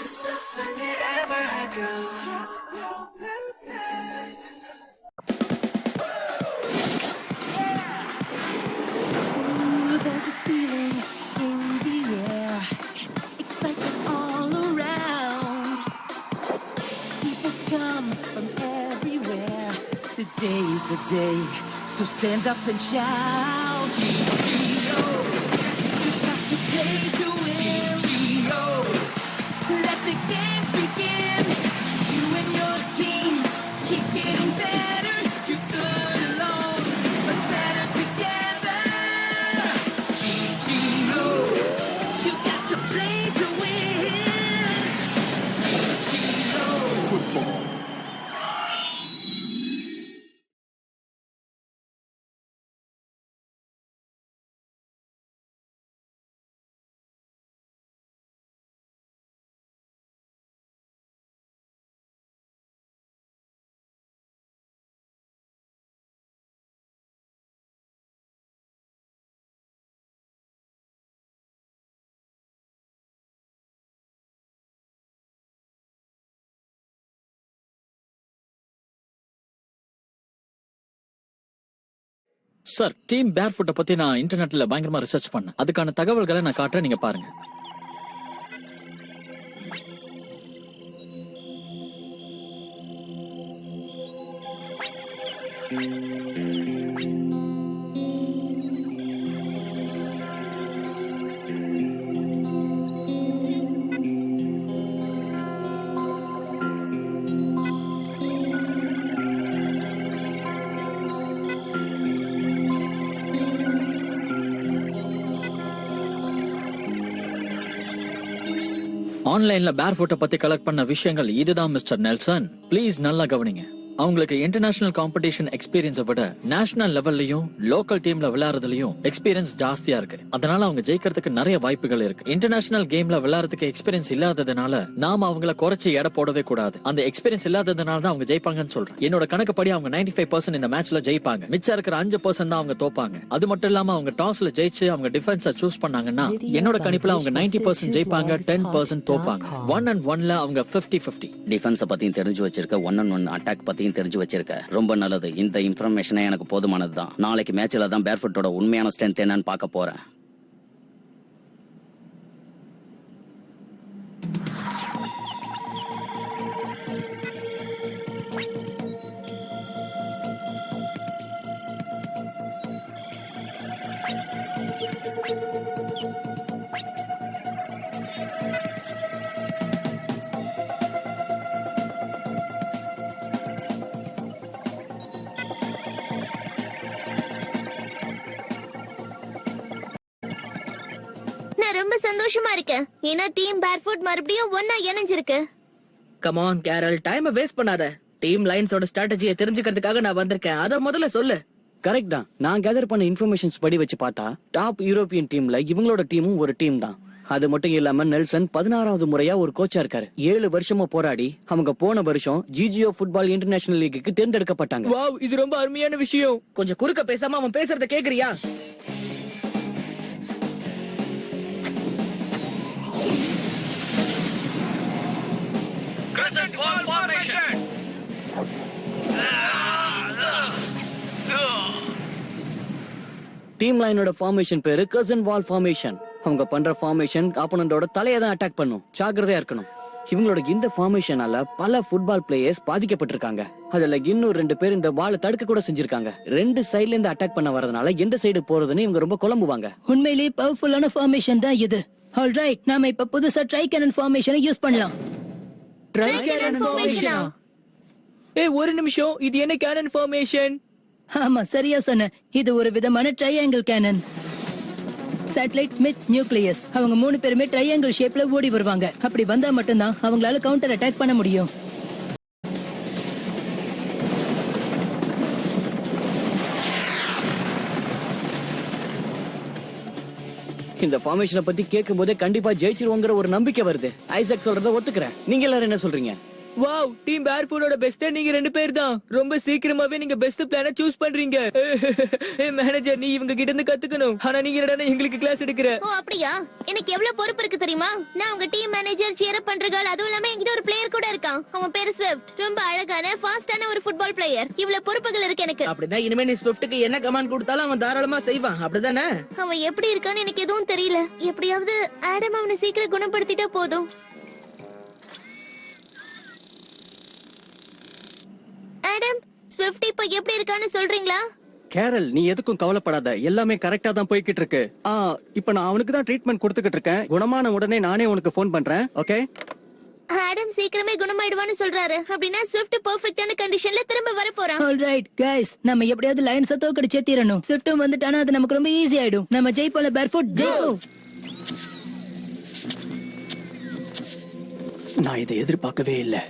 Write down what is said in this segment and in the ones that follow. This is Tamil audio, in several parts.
suffer wherever I go. Ooh, there's a feeling in the air, excitement all around. People come from everywhere. Today's the day, so stand up and shout. G-G-O, you got to play to win. G-G-O, let the games begin. You and your team keep getting better. You're good alone, but better together. G-G-O, you got to play to win. G-G-O. Sir, team பேர்ஃபுட்டை பத்தி நான் இன்டர்நெட்ல பயங்கரமா ரிசர்ச் பண்ணேன். அதுக்கான தகவல்களை நான் காட்டுறேன், நீங்க பாருங்க. ஆன்லைன்ல பேர்ஃபுட்டை பத்தி கலெக்ட் பண்ண விஷயங்கள் இதுதான் மிஸ்டர் நெல்சன். ப்ளீஸ் நல்லா கவனிங்க. அவங்களுக்கு இன்டர்நேஷனல் காம்படிஷன் எக்ஸ்பீரியன்ஸை விட நேஷனல் லெவல்லையும் லோக்கல் டீம்ல விளையாடுறதுலயும் எக்ஸ்பீரியன்ஸ் ஜாஸ்தியா இருக்கு. அதனால அவங்க ஜெயிக்கிறதுக்கு நிறைய வாய்ப்புகள் இருக்கு. இன்டர்நேஷனல் கேம்ல விளையாடுறதுக்கு எக்ஸ்பீரியன்ஸ் இல்லாததுனால நாம அவங்கள குறைச்சு எடை போடவே கூடாது. அந்த எக்ஸ்பீரியன்ஸ் இல்லாததுனால தான் அவங்க ஜெயிப்பாங்கன்னு சொல்றேன். என்னோட கணக்குப்படி அவங்க 95% இந்த மேட்ச்ல ஜெயிப்பாங்க. மிச்சம் இருக்கிற 5% தான் அவங்க தோப்பாங்க. அது மட்டும் இல்லாம அவங்க டாஸ்ல ஜெயிச்சு அவங்க டிஃபென்ஸை சூஸ் பண்ணாங்கன்னா என்னோட கணிப்புல அவங்க 90% ஜெயிப்பாங்க, 10% தோப்பாங்க. 1-1ல அவங்க 50-50. டிஃபென்ஸை பத்தியும் தெரிஞ்சு வச்சிருக்க, 1-on-1 அட்டாக் பத்தியும் தெரிஞ்சு வச்சிருக்க. ரொம்ப நல்லது. இந்த இன்ஃபர்மேஷனே எனக்கு போதுமானதுதான். நாளைக்கு மேட்ச்ல தான் பேர்ஃபுட்டோட உண்மையான ஸ்ட்ரென்த் என்னன்னு பார்க்க போறேன். நான் ரொம்ப சந்தோஷமா இருக்கேன். ஏன்னா டீம் பேர்ஃபுட் மறுபடியும் ஒன்னா இணைஞ்சிருக்கு. Come on Carol, time waste பண்ணாத. டீம் லைன்ஸோட ஸ்ட்ராட்டஜியை தெரிஞ்சுக்கிறதுக்காக நான் வந்திருக்கேன். அத முதல்ல சொல்லு. கரெக்ட் தான். நான் கேதர் பண்ண இன்ஃபர்மேஷன்ஸ் படி வச்சு பார்த்தா டாப் யூரோப்பியன் டீம்ல இவங்களோட டீமும் ஒரு டீம் தான். அது மட்டும் இல்லாம நெல்சன் 16வது முறையா ஒரு கோச்சா இருக்காரு. 7 வருஷமா போராடி அவங்க போன வருஷம் ஜிஜிஓ ஃபுட்பால் இன்டர்நேஷனல் லீக்குக்கு தேர்ந்தெடுக்கப்பட்டாங்க. வாவ், இது ரொம்ப அருமையான விஷயம். கொஞ்சம் குறுக்க பேசாம அவன் பேசுறத கேக்குறியா? டீம் லைனோட ஃபார்மேஷன் பேரு கர்சன் வால் ஃபார்மேஷன். அவங்க பண்ற ஃபார்மேஷன் ஆப்போனண்டோட தலையை தான் அட்டாக் பண்ணும். ஜாக்கிரதையா இருக்கணும். இவங்களோட இந்த ஃபார்மேஷனால பல ஃபுட்பால் பிளேயர்ஸ் பாதிக்கப்பட்டிருக்காங்க. அதுல இன்னும் 2 பேர் இந்த வாளை தடுக்க கூட செஞ்சிருக்காங்க. 2 சைடுல இருந்து அட்டாக் பண்ண வரதுனால எந்த சைடு போறதுன்னு இவங்க ரொம்ப குழம்புவாங்க. உண்மையிலேயே பவர்ஃபுல்லான ஃபார்மேஷன் தான் இது. ஆல்ரைட், நாம இப்ப புதுசா ட்ரை கேனன் ஃபார்மேஷனை யூஸ் பண்ணலாம். ட்ரை கேனன் ஃபார்மேஷனா? ஒரு நிமிஷம், இது என்ன கேனன் ஃபார்மேஷன்? ஆமா, சரியா சொன்ன. இது ஒரு விதமான ட்ரையாங்கிள் கேனன். சேட்டலைட் மித் நியூக்ளியஸ். அவங்க 3 பேருமே ட்ரையாங்கிள் ஷேப்ல ஓடி வருவாங்க. அப்படி வந்தா மட்டும்தான் அவங்களால கவுண்டர் அட்டாக் பண்ண முடியும். இந்த ஃபார்மேஷனை பத்தி கேட்கும் போதே கண்டிப்பா ஜெயிச்சிருவோங்கிற ஒரு நம்பிக்கை வருது. ஐசக் சொல்றத ஒத்துக்கிறேன். நீங்க எல்லாரும் என்ன சொல்றீங்க? வாவ், டீம் பேர்ஃபுட்டோட பெஸ்டே நீங்க 2 பேர் தான். ரொம்ப சீக்கிரமாவே நீங்க பெஸ்ட் பிளான சூஸ் பண்றீங்க. மேனேஜர், நீ இவங்க கிட்ட இருந்து கத்துக்கணும். ஆனா நீங்க என்னடா எங்களுக்கு கிளாஸ் எடுக்கிற? ஓ அப்படியா? எனக்கு எவ்வளவு பொறுப்பு இருக்கு தெரியுமா? நான் உங்க டீம் மேனேஜர், சியர் அப் பண்ற girl. அதுவும் இல்லாம என்கிட்ட ஒரு பிளேயர் கூட இருக்கான். அவன் பேரு ஸ்விஃப்ட். ரொம்ப அழகான ஃபாஸ்டான ஒரு ஃபுட்பால் பிளேயர். இவ்வளவு பொறுப்புகள் இருக்கு எனக்கு. அப்படின்னா இனிமே நீ ஸ்விஃப்ட்டுக்கு என்ன கமாண்ட் கொடுத்தாலும் அவன் தாராளமா செய்வான், அப்படிதானே? அவன் எப்படி இருக்கான்னு எனக்கு எதுவும் தெரியல. எப்படியாவது ஆடம் அவனை சீக்கிரம் குணப்படுத்திட்டா போதும். ஆடம், ஸ்விஃப்ட் இப்ப எப்படி இருக்கான்னு சொல்றீங்களா? கேரல், நீ எதுக்கும் கவலைப்படாத, எல்லாமே கரெக்டா தான் போய்கிட்டு இருக்கு. இப்ப நான் அவனுக்கு தான் ட்ரீட்மெண்ட் கொடுத்துக்கிட்டு இருக்கேன். குணமான உடனே நானே உனக்கு ஃபோன் பண்றேன். ஓகே? ஆடம் சீக்கிரமே குணமாயிடுவான்னு சொல்றாரு. அப்படின்னா ஸ்விஃப்ட் பெர்ஃபெக்ட்டான கண்டிஷன்ல திரும்ப வர போறான். ஆல்ரைட் கைஸ், நம்ம எப்படியாவது லைன்ஸ தோக்கடிச்சே தீரணும். ஸ்விஃப்ட்டும் வந்துட்டானா அது நமக்கு ரொம்ப ஈஸி ஆயிடும். நம்ம ஜெயிப்போல பேர்ஃபுட், ஜெயிப்போம். நான் இதை எதிர்பார்க்கவே இல்லை.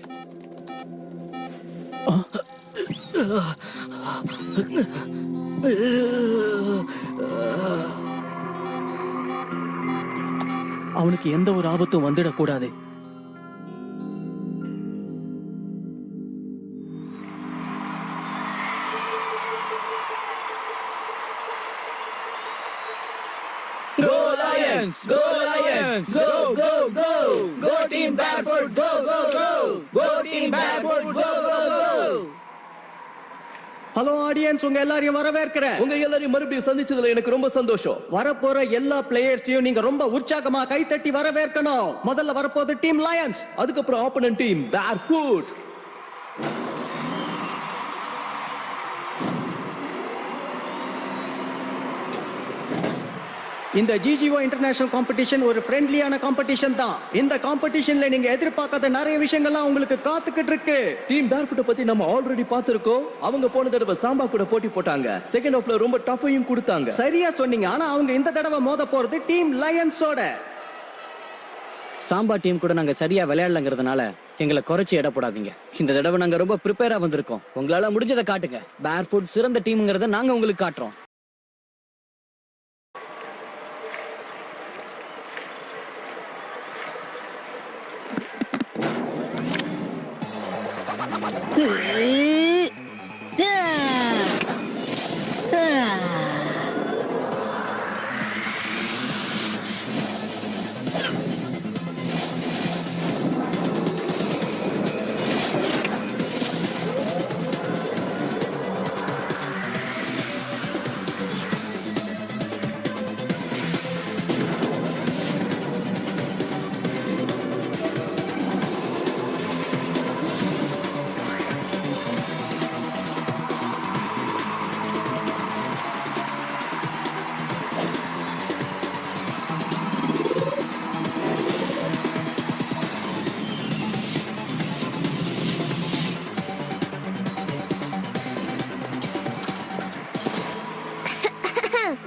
அவனுக்கு எந்த ஒரு ஆபத்தும் வந்துடக்கூடாது. Go Lions! Go Lions! Go go go! Go Team Barefoot! Go go go! Go Team Barefoot! Go go go! Hello audience, உங்க எல்லாரையும் வரவேற்கிறேன். உங்க எல்லாரையும் மறுபடியும் சந்திச்சதுல எனக்கு ரொம்ப சந்தோஷம். வரப்போற எல்லா பிளேயர்ஸையும் நீங்க ரொம்ப உற்சாகமா கைத்தட்டி வரவேற்கணும். முதல்ல வரப்போது டீம் லயன்ஸ், அதுக்கப்புறம் ஆப்போனன்ட் டீம் பேர்ஃபுட். இந்த ஜிஜிஓ இன்டர்நேஷனல் காம்படிஷன் ஒரு ஃப்ரெண்ட்லியான காம்படிஷன் தான். இந்த காம்படிஷன்ல நீங்க எதிர்பார்க்காத நிறைய விஷயங்கள்லாம் உங்களுக்கு காத்துக்கிட்டு இருக்கு. டீம் பேர்ஃபுட்டை பத்தி நம்ம ஆல்ரெடி பார்த்திருக்கோம். அவங்க போன தடவை சாம்பா கூட போட்டி போட்டாங்க. செகண்ட் ஹாஃப்ல ரொம்ப டஃபையும் கொடுத்தாங்க. சரியா சொன்னீங்க. ஆனா அவங்க இந்த தடவை மோத போறது டீம் லயன்ஸோட. சாம்பா டீம் கூட நாங்க சரியா விளையாடலங்கிறதுனால எங்களை குறைச்சு எடை போடாதீங்க. இந்த தடவை நாங்க ரொம்ப ப்ரிப்பேரா வந்திருக்கோம். உங்களால முடிஞ்சதை காட்டுங்க. பேர்ஃபுட் சிறந்த டீம்ங்கிறத நாங்க உங்களுக்கு காட்டுறோம்.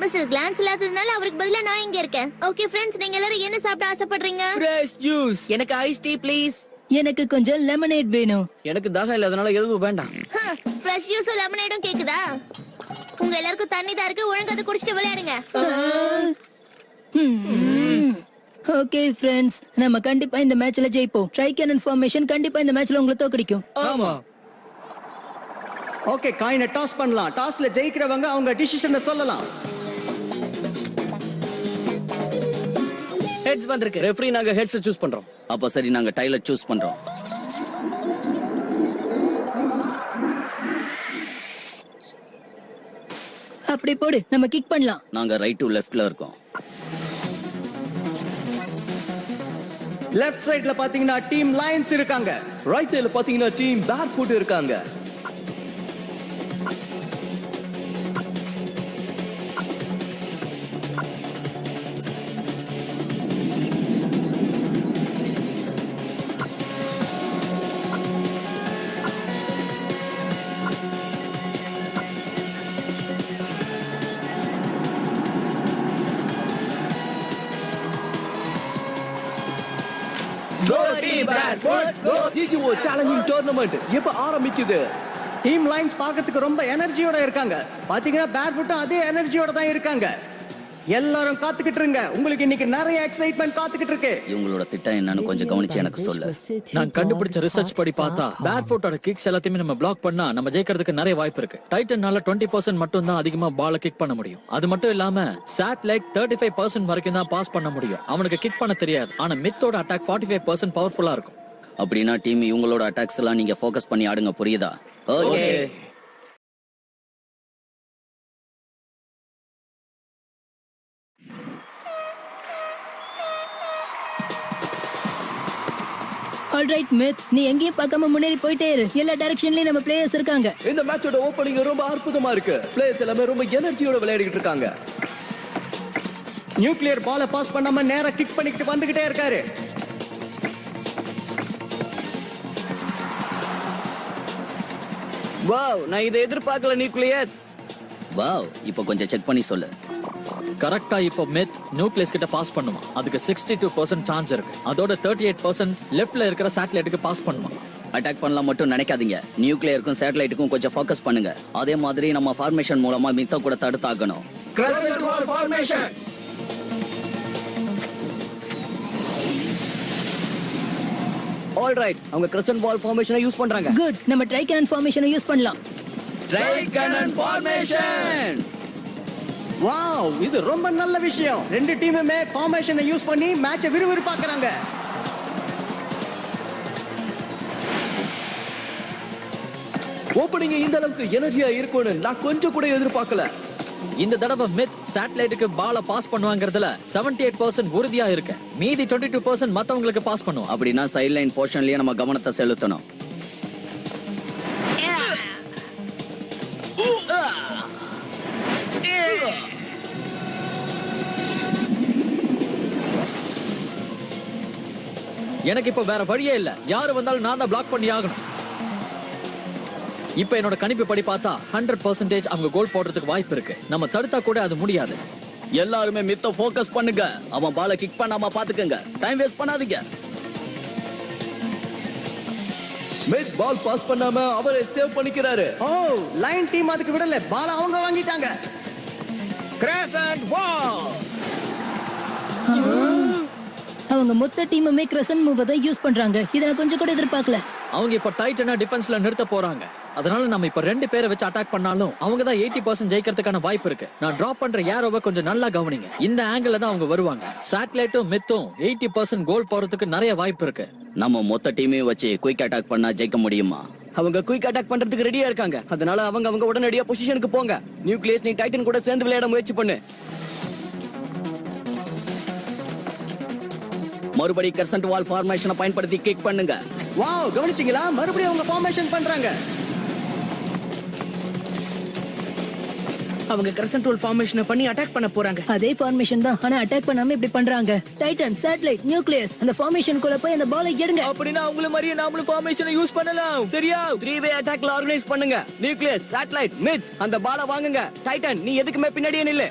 மிஸ்டர் கிளான்ஸ் இல்லாததுனால அவருக்கு பதிலா நான் இங்க இருக்கேன். ஓகே ஃப்ரெண்ட்ஸ், நீங்க எல்லாரும் என்ன சாப்பிட ஆசைப்படுறீங்க? Fresh juice. எனக்கு ஐஸ் டீ ப்ளீஸ். எனக்கு கொஞ்சம் லெமனேட் வேணும். எனக்கு தாகம் இல்லாதனால எதுவும் வேண்டாம். ஃப்ரெஷ் ஜூஸும் லெமனேடும் கேக்குதா? உங்க எல்லாருக்கும் தண்ணி தான் இருக்கு, ஒழுங்கா அதை குடிச்சிட்டு விளையாடுங்க. ஓகே ஃப்ரெண்ட்ஸ், நம்ம கண்டிப்பா இந்த மேட்ச்ல ஜெயிப்போம். ட்ரை கேனன் ஃபார்மேஷன் கண்டிப்பா இந்த மேட்ச்ல உங்களை தோக்கடிக்கும். ஆமா. ஓகே, காயினை டாஸ் பண்ணலாம். டாஸ்ல ஜெயிக்கிறவங்க அவங்க டிசிஷனை சொல்லலாம். ஹெட்ஸ் வந்திருக்கு. ரெஃப்ரி, நாங்க ஹெட்ஸ் சூஸ் பண்றோம். அப்ப சரி, நாங்க டைலர் சூஸ் பண்றோம். அப்படி போடு, நம்ம கிக் பண்ணலாம். நாங்க ரைட் டு லெஃப்ட்ல இருக்கோம். லெஃப்ட் சைடுல பாத்தீங்கன்னா டீம் லயன்ஸ் இருக்காங்க. ரைட் சைடுல பாத்தீங்கன்னா டீம் பேர்ஃபுட் இருக்காங்க. Go Team Barefoot! Go! ஜிஜிஓ challenging tournament எப்ப ஆரம்பிக்குது? டீம் லைன்ஸ் பார்க்கிறதுக்கு ரொம்ப எனர்ஜியோட இருக்காங்க. பாத்தீங்கன்னா பேர்ஃபுட்டும் அதே எனர்ஜியோட தான் இருக்காங்க. எல்லாரும் காத்துக்கிட்டு இருங்க, உங்களுக்கு இன்னைக்கு நிறைய எக்ஸைட்மெண்ட் காத்துக்கிட்டு இருக்கு. இவங்களோட திட்டம் என்னன்னு கொஞ்சம் கவனிச்சு எனக்கு சொல்லு. நான் கண்டுபிடிச்ச ரிசர்ச் படி பார்த்தா பேர்ஃபுட்டோட கிக்ஸ் எல்லாத்தையுமே நம்ம பிளாக் பண்ணா நம்ம ஜெயிக்கிறதுக்கு நிறைய வாய்ப்பு இருக்கு. டைட்டன்னால 20% மட்டும் தான் அதிகமா பால கிக் பண்ண முடியும். அது மட்டும் இல்லாம சாட்லைட் 35% வரைக்கும் தான் பாஸ் பண்ண முடியும். அவனுக்கு கிக் பண்ண தெரியாது. ஆனா மித்தோட அட்டாக் 45% பவர்ஃபுல்லா இருக்கும். அப்படின்னா டீம் இவங்களோட அட்டாக்ஸ் எல்லாம் நீங்க ஃபோக்கஸ் பண்ணி ஆடுங்க, புரியுதா? ஓகே. ஆல்ரைட் மித், நீ எங்கேயும் பார்க்காம முன்னேறி போயிட்டே இரு. எல்லா டைரக்ஷன்லயும் நம்ம பிளேயர்ஸ் இருக்காங்க. இந்த மேட்சோட ஓபனிங் ரொம்ப அற்புதமா இருக்கு. பிளேயர்ஸ் எல்லாமே ரொம்ப எனர்ஜியோட விளையாடிட்டு இருக்காங்க. நியூக்ளியர் பால பாஸ் பண்ணாம நேரா கிக் பண்ணிக்கிட்டு வந்துகிட்டே இருக்காரு. வாவ், நான் இதை எதிர்பார்க்கல நியூக்ளியஸ். வாவ், இப்போ கொஞ்சம் செக் பண்ணி சொல்லு. கரெக்டா இப்போ மித் நியூக்ளியஸ் கிட்ட பாஸ் பண்ணுவான். அதுக்கு 62% சான்ஸ் இருக்கு. அதோட 38% லெஃப்ட்ல இருக்கிற சேட்டலைட்டுக்கு பாஸ் பண்ணுவான். அட்டாக் பண்ணலாம் மட்டும் நினைக்காதீங்க. நியூக்ளியருக்கும் சேட்டலைட்டுக்கும் கொஞ்சம் ஃபோக்கஸ் பண்ணுங்க. அதே மாதிரி நம்ம ஃபார்மேஷன் மூலமா மித்த கூட தடுத்தாக்கணும். Crescent wall formation. ஆல்ரைட், அவங்க கிரசன்ட் வால் ஃபார்மேஷனை யூஸ் பண்றாங்க. குட், நம்ம ட்ரை கேனன் ஃபார்மேஷனை யூஸ் பண்ணலாம். Tri cannon formation. வாவ், இது ரொம்ப நல்ல விஷயம். ரெண்டு டீமுமே ஃபார்மேஷனை யூஸ் பண்ணி மேட்சை விறுவிறுப்பாக்குறாங்க. ஓபனிங் இந்த அளவுக்கு எனர்ஜியா இருக்கும்னு நான் கொஞ்சம் கூட எதிர்பார்க்கல. இந்த தடவை மித் சேட்டலைட்டுக்கு பால பாஸ் பண்ணுவாங்கறதுல 78% உறுதியா இருக்கு. மீதி 22% மத்தவங்களுக்கு பாஸ் பண்ணுவோம். அப்படின்னா சைட் லைன் போர்ஷன்லயே நம்ம கவனத்தை செலுத்தணும். எனக்கு இப்ப வேற வழியே இல்ல. யாரு வந்தாலும் நான் தான் பிளாக் பண்ணி ஆகணும். இப்ப என்னோட கணிப்பு படி பார்த்தா 100% அவங்க கோல் போடுறதுக்கு வாய்ப்பு இருக்கு. நம்ம தடுத்தா கூட அது முடியாது. எல்லாருமே மித்த ஃபோக்கஸ் பண்ணுங்க. அவன் பால கிக் பண்ணாம பாத்துக்கங்க. டைம் வேஸ்ட் பண்ணாதீங்க. மித் பால் பாஸ் பண்ணாம அவரை சேவ் பண்ணிக்கிறாரு. ஓ, லைன் டீம் அதுக்கு விடல. பால அவங்க வாங்கிட்டாங்க. கிரசன்ட் வால். அவங்க மொத்த டீமுமே கிரசன்ட் மூவ் தான் யூஸ் பண்றாங்க. இத நான் கொஞ்சம் கூட எதிர்பார்க்கல. அவங்க இப்ப டைட்டனா டிஃபென்ஸ்ல நிறுத்த போறாங்க. அதனால நம்ம இப்ப ரெண்டு பேரை வச்சு அட்டாக் பண்ணாலும் அவங்க தான் 80% ஜெயிக்கிறதுக்கான வாய்ப்பு இருக்கு. நான் டிராப் பண்ற ஏரோவை கொஞ்சம் நல்லா கவனிங்க. இந்த ஆங்கிள் தான் அவங்க வருவாங்க. சேட்டலைட்டும் மித்தும் 80% கோல் போறதுக்கு நிறைய வாய்ப்பு இருக்கு. நம்ம மொத்த டீமையும் வச்சு குயிக் அட்டாக் பண்ணா ஜெயிக்க முடியுமா? அவங்க குயிக் அட்டாக் பண்றதுக்கு ரெடியா இருக்காங்க. அதனால அவங்க உடனடியா பொசிஷனுக்கு போங்க. நியூக்ளியஸ், நீ டைட்டன் கூட சேர்ந்து விளையாட முயற்சி பண்ணு. மறுபடி கிரசன்ட் வால் ஃபார்மேஷனை பயன்படுத்தி கிக் பண்ணுங்க. வாவ், கவனிச்சீங்களா? மறுபடியும் அவங்க ஃபார்மேஷன் பண்றாங்க. அவங்க கிரசன்ட் வால் ஃபார்மேஷனை பண்ணி அட்டாக் பண்ண போறாங்க. அதே ஃபார்மேஷன் தான், ஆனா அட்டாக் பண்ணாம இப்படி பண்றாங்க. டைட்டன், சேட்டலைட், நியூக்ளியஸ், அந்த ஃபார்மேஷனுக்குள்ள போய் அந்த பாலை எடுங்க. அப்படினா அவங்கள மாதிரியே நாமளும் ஃபார்மேஷனை யூஸ் பண்ணலாம். சரியா? 3-way அட்டாக்ல ஆர்கனைஸ் பண்ணுங்க. நியூக்ளியஸ், சேட்டலைட், மித், அந்த பாலை வாங்குங்க. டைட்டன், நீ எதுக்குமே பின்னாடியே நில்லு.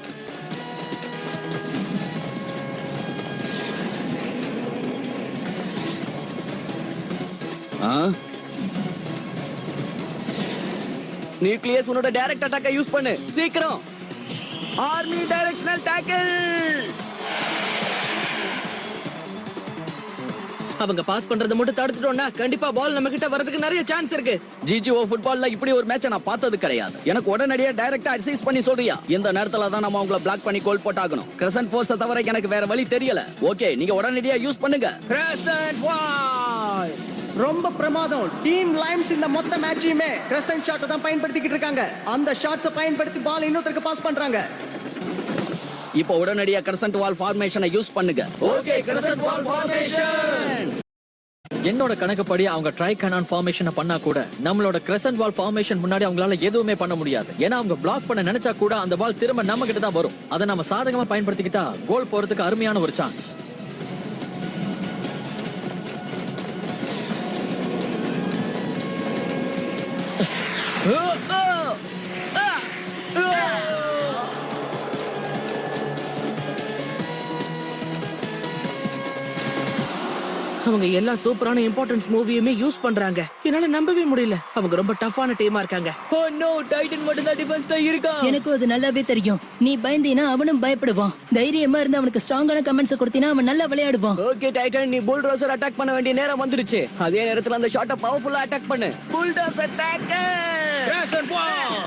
நியூக்ளியஸ், உன்னோட டைரக்ட் அட்டாக்கை யூஸ் பண்ணு சீக்கிரம். Army directional tackle. அவங்க பாஸ் பண்றத மட்டும் தடுத்துட்டோம்னா கண்டிப்பா பால் நம்ம கிட்ட வரதுக்கு நிறைய சான்ஸ் இருக்கு. ஜிஜிஓ ஃபுட்பால்ல இப்படி ஒரு மேட்சை நான் பார்த்தது கிடையாது. எனக்கு உடனடியா டைரக்டா அசைஸ் பண்ணி சொல்றியா? இந்த நேரத்துல தான் நம்ம அவங்கள பிளாக் பண்ணி கோல் போட்டாகணும். கிரசன்ட் ஃபோர்ஸை தவிர எனக்கு வேற வழி தெரியல. ஓகே, நீங்க உடனடியா யூஸ் பண்ணுங்க. கிரசன்ட் வால். ரொம்ப பிரமாதம். டீம் லைன்ஸ் இந்த மொத்த மேட்சையுமே கிரசன்ட் ஷாட்டை தான் பயன்படுத்திக்கிட்டு இருக்காங்க. அந்த ஷாட்ஸை பயன்படுத்தி பால் இன்னொருத்தருக்கு பாஸ் பண்றாங்க. இப்போ உடனடியா கிரசன்ட் வால் ஃபார்மேஷனை யூஸ் பண்ணுங்க. Okay, crescent wall formation. என்னோட கணக்குப்படி அவங்க ட்ரை கேனான் ஃபார்மேஷனை பண்ணா கூட நம்மளோட கிரசன்ட் வால் ஃபார்மேஷன் முன்னாடி அவங்களால எதுவுமே பண்ண முடியாது. ஏன்னா அவங்க பிளாக் பண்ண நினைச்சா கூட அந்த பால் திரும்ப நம்ம கிட்ட தான் வரும். அதை நம்ம சாதகமா பயன்படுத்திக்கிட்டா கோல் போறதுக்கு அருமையான ஒரு சான்ஸ். அவங்க எல்லா சூப்பரான இம்பார்ட்டன்ஸ் மூவியுமே யூஸ் பண்றாங்க. என்னால நம்பவே முடியல. அவங்க ரொம்ப டஃப்பான டீமா இருக்காங்க. ஓ நோ, டைட்டன் மட்டும் தான் டிஃபென்ஸ்ல இருக்கான். எனக்கும் அது நல்லாவே தெரியும். நீ பயந்தீனா அவனும் பயப்படுவான். தைரியமா இருந்து அவனுக்கு ஸ்ட்ராங்கான கமெண்ட்ஸ் கொடுத்தீனா அவன் நல்லா விளையாடுவான். ஓகே டைட்டன், நீ புல்டோசர் அட்டாக் பண்ண வேண்டிய நேரம் வந்துடுச்சு. அதே நேரத்துல அந்த ஷாட்டை பவர்ஃபுல்லா அட்டாக் பண்ணு. Bulldoze attack. கிரசன்ட் வால்.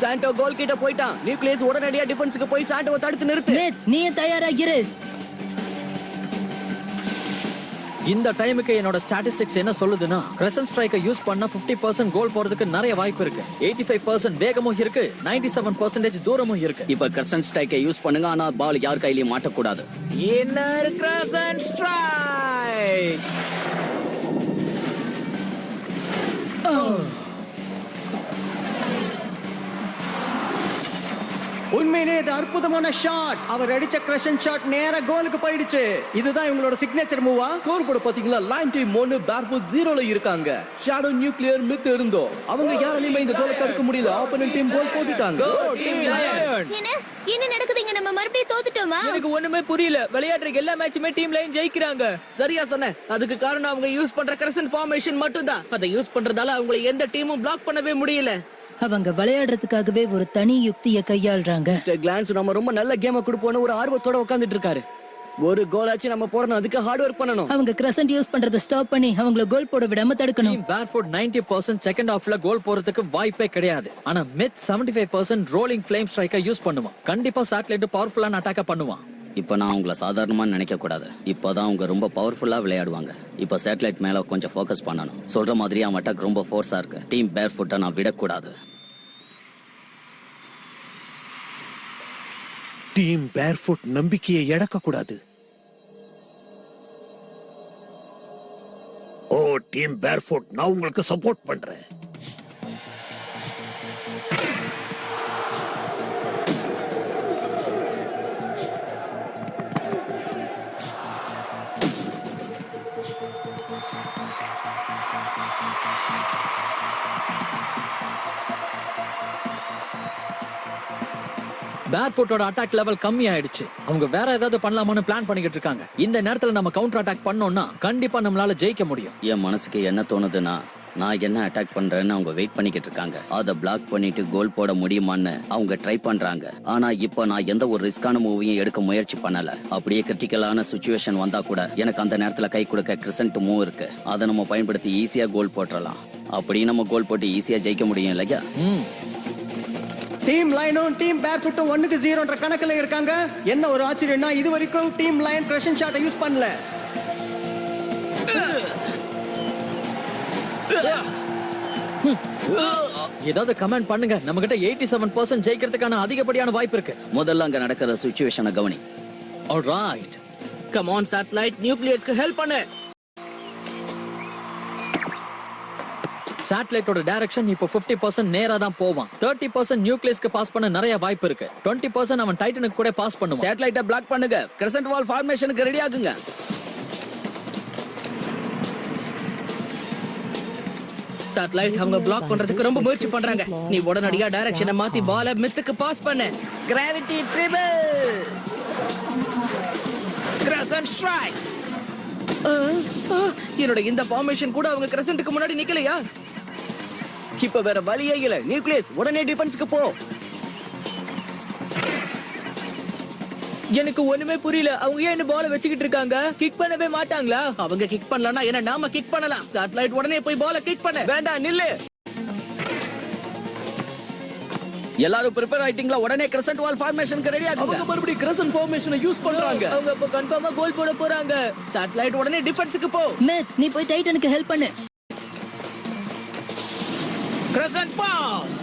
சாண்டோ கோல் கிட்ட போயிட்டான். நியூக்ளியஸ் உடனடியா டிஃபென்ஸ்க்கு போய் சாண்டோவை தடுத்து நிறுத்து. ஸ்மித், நீ தயாரா இரு. இந்த டைமுக்கு என்னோட ஸ்டாட்டிஸ்டிக்ஸ் என்ன சொல்லுதுன்னா, கிரசன்ட் ஸ்ட்ரைக்கை யூஸ் பண்ணா 50% கோல் போறதுக்கு நிறைய வாய்ப்பு இருக்கு. 85% வேகமும் இருக்கு, 97% தூரமும் இருக்கு. இப்ப கிரசன்ட் ஸ்ட்ரைக்கை யூஸ் பண்ணுங்க, ஆனா பால் யார் கையிலயும் மாட்டக்கூடாது. Inner crescent strike. உண்மையிலே இது அற்புதமான ஷாட். அவர் அடிச்ச கிரஷன் ஷாட் நேரா கோலுக்கு போயிடுச்சு. இதுதான் இவங்களோட சிக்னேச்சர் மூவா. ஸ்கோர் போர்டு பாத்தீங்களா? லைன் டீம் 1 பேர்ஃபுட் 0ல இருக்காங்க. ஷேடோ நியூக்ளியர் மித் இருந்தோ அவங்க யாராலையுமே இந்த கோலை தடுக்க முடியல. ஆப்போனன்ட் டீம் கோல் போட்டுட்டாங்க. என்ன நடக்குதுங்க? நம்ம மறுபடியும் தோத்துட்டோமா? எனக்கு ஒண்ணுமே புரியல. விளையாடுற எல்லா மேட்சுமே டீம் லைன் ஜெயிக்கிறாங்க. சரியா சொன்ன. அதுக்கு காரணம் அவங்க யூஸ் பண்ற கிரசன்ட் ஃபார்மேஷன் மட்டும்தான். அதை யூஸ் பண்றதால அவங்களை எந்த டீமும் பிளாக் பண்ணவே முடியல. அவங்க விளையாடுறதுக்காகவே ஒரு தனி யுக்தியை கையாள்றாங்க. மிஸ்டர் கிளான்ஸ் நம்ம ரொம்ப நல்ல கேமை கொடுப்போம்னு ஒரு ஆர்வத்தோட உட்கார்ந்துட்டு இருக்காரு. ஒரு கோலாச்சு நம்ம போடணும், அதுக்கு ஹார்ட் ஒர்க் பண்ணணும். அவங்க கிரசன்ட் யூஸ் பண்றதை ஸ்டாப் பண்ணி அவங்கள கோல் போட விடாம தடுக்கணும். டீம் பேர்ஃபுட் 90% செகண்ட் ஹாஃப்ல கோல் போறதுக்கு வாய்ப்பே கிடையாது. ஆனா மித் 75% ரோலிங் ஃப்ளேம் ஸ்ட்ரைக்கை யூஸ் பண்ணுவான். கண்டிப்பா சாட்டலைட் பவர்ஃபுல்லான அட்டாக்க பண்ணுவான். இப்ப நான் உங்களை சாதாரணமா நினைக்க கூடாது. இப்பதான் அவங்க ரொம்ப பவர்ஃபுல்லா விளையாடுவாங்க. இப்ப சேட்டலைட் மேல கொஞ்சம் ஃபோக்கஸ் பண்ணணும். சொல்ற மாதிரி அவன் அட்டாக் ரொம்ப ஃபோர்ஸா இருக்கு. டீம் பேர்ஃபுட்டை நான் விடக்கூடாது. டீம் பேர்ஃபுட் நம்பிக்கையை இழக்க கூடாது. ஓ டீம் பேர்ஃபுட், நான் உங்களுக்கு சப்போர்ட் பண்றேன். பேர்ஃபுட்டோட அட்டாக் லெவல் கம்மி ஆயிடுச்சு. அவங்க வேற ஏதாவது பண்ணலாமான்னு பிளான் பண்ணிக்கிட்டு இருக்காங்க. இந்த நேரத்துல நம்ம கவுண்டர் அட்டாக் பண்ணோம்னா கண்டிப்பா நம்மளால ஜெயிக்க முடியும். என் மனசுக்கு என்ன தோணுதுன்னா, நான் என்ன அட்டாக் பண்றேன்னு அவங்க வெயிட் பண்ணிக்கிட்டு இருக்காங்க. அதை பிளாக் பண்ணிட்டு கோல் போட முடியுமான்னு அவங்க ட்ரை பண்றாங்க. ஆனா இப்ப நான் எந்த ஒரு ரிஸ்கான மூவையும் எடுக்க முயற்சி பண்ணல. அப்படியே கிரிட்டிக்கலான சிச்சுவேஷன் வந்தா கூட எனக்கு அந்த நேரத்துல கை கொடுக்க கிரசன்ட் மூவ் இருக்கு. அதை நம்ம பயன்படுத்தி ஈஸியா கோல் போட்டுறலாம். அப்படி நம்ம கோல் போட்டு ஈஸியா ஜெயிக்க முடியும் இல்லையா? டீம் லைனும் டீம் பேர்ஃபுட்டும் 1-0ன்ற கணக்குல இருக்காங்க. என்ன ஒரு ஆச்சரியம்னா, இது வரைக்கும் டீம் லைன் கிரஷன் ஷாட்டை யூஸ் பண்ணல. ஏதாவது கமெண்ட் பண்ணுங்க. நம்ம கிட்ட 87% ஜெயிக்கிறதுக்கான அதிகப்படியான வாய்ப்பு இருக்கு. முதல்ல அங்க நடக்கிற சிச்சுவேஷனை கவனி. ஆல்ரைட், கம் ஆன் சாட்டலைட், நியூக்ளியஸ்க்கு ஹெல்ப் பண்ணு. சாட்டலைட்டோட டைரக்ஷன் இப்போ 50% நேரா தான் போவான். 30% நியூக்ளியஸ்க்கு பாஸ் பண்ண நிறைய வாய்ப்பு இருக்கு. 20% அவன் டைட்டனுக்கு கூட பாஸ் பண்ணுவான். சேட்டலைட்டை பிளாக் பண்ணுங்க. கிரசன்ட் வால் ஃபார்மேஷனுக்கு ரெடி ஆகுங்க. சாட்டலைட் அவங்க பிளாக் பண்றதுக்கு ரொம்ப முயற்சி பண்றாங்க. நீ உடனடியா டைரக்ஷனை மாத்தி பால மித்துக்கு பாஸ் பண்ணு. Gravity triple. Crescent strike. என்னோட இந்த ஃபார்மேஷன் கூட அவங்க கிரசன்ட்க்கு முன்னாடி நிக்கலையா? இப்ப வேற வழியே இல்ல. நியூக்ளியஸ் உடனே டிஃபென்ஸ்க்கு போ. எனக்கு ஒண்ணுமே புரியல. அவங்க ஏன் இந்த பால வச்சுக்கிட்டு இருக்காங்க? கிக் பண்ணவே மாட்டாங்களா? அவங்க கிக் பண்ணலனா என்ன நாம கிக் பண்ணலாம். சாட்டலைட் உடனே போய் பால கிக் பண்ணு. வேண்டாம், நில்லு. எல்லாரும் ப்ரிப்பேர் ஆயிட்டீங்களா? உடனே கிரசன்ட் வால் ஃபார்மேஷனுக்கு ரெடி ஆகுங்க. அவங்க மறுபடியும் கிரசன்ட் ஃபார்மேஷனை யூஸ் பண்றாங்க. அவங்க இப்ப கன்ஃபார்மா கோல் போட போறாங்க. சாட்டலைட் உடனே டிஃபென்ஸ்க்கு போ. மித், நீ போய் டைட்டனுக்கு ஹெல்ப் பண்ணு. Crescent boss.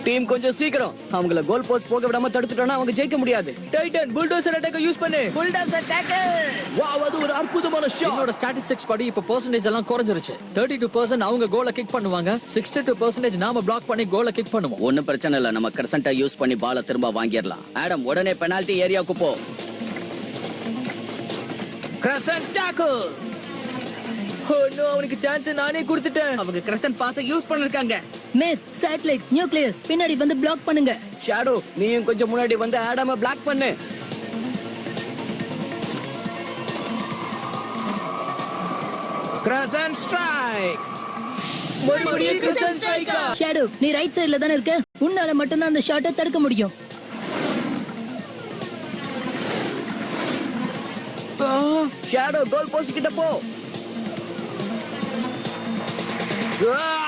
டீம் கொஞ்சம் சீக்கிரம் அவங்கள கோல் போஸ்ட் போக விடாம தடுத்துட்டோம்னா அவங்க ஜெயிக்க முடியாது. டைட்டன் புல்டோசர் அட்டாக்க யூஸ் பண்ணு. Bulldozer tackle. வாவ், அது ஒரு அற்புதமான ஷாட். என்னோட ஸ்டாட்டிஸ்டிக்ஸ் படி இப்ப பெர்சன்டேஜ் எல்லாம் குறைஞ்சிருச்சு. 32% அவங்க கோலை கிக் பண்ணுவாங்க, 62% நாம பிளாக் பண்ணி கோலை கிக் பண்ணுவோம். ஒண்ணும் பிரச்சனை இல்ல, நம்ம கிரசன்ட்டை யூஸ் பண்ணி பால திரும்ப வாங்கிடலாம். ஆடம், உடனே பெனால்டி ஏரியாவுக்கு போ. Crescent tackle. ஓ நோ, அவனுக்கு சான்ஸ் நானே கொடுத்துட்டேன். அவங்க கிரசன்ட் பாஸை யூஸ் பண்ணிருக்காங்க. மித், சேட்டலைட், நியூக்ளியஸ் பின்னாடி வந்து பிளாக் பண்ணுங்க. ஷேடோ, நீயும் கொஞ்சம் முன்னாடி வந்து ஆடாம பிளாக் பண்ணு. Crescent strike. மறுபடியும் கிரசன்ட் ஸ்ட்ரைக்கா? ஷேடோ, நீ ரைட் சைடுல தானே இருக்க, உன்னால மட்டும்தான் அந்த ஷாட்டை தடுக்க முடியும். ஷேடோ, கோல் போஸ்ட் கிட்ட போ. ஆ!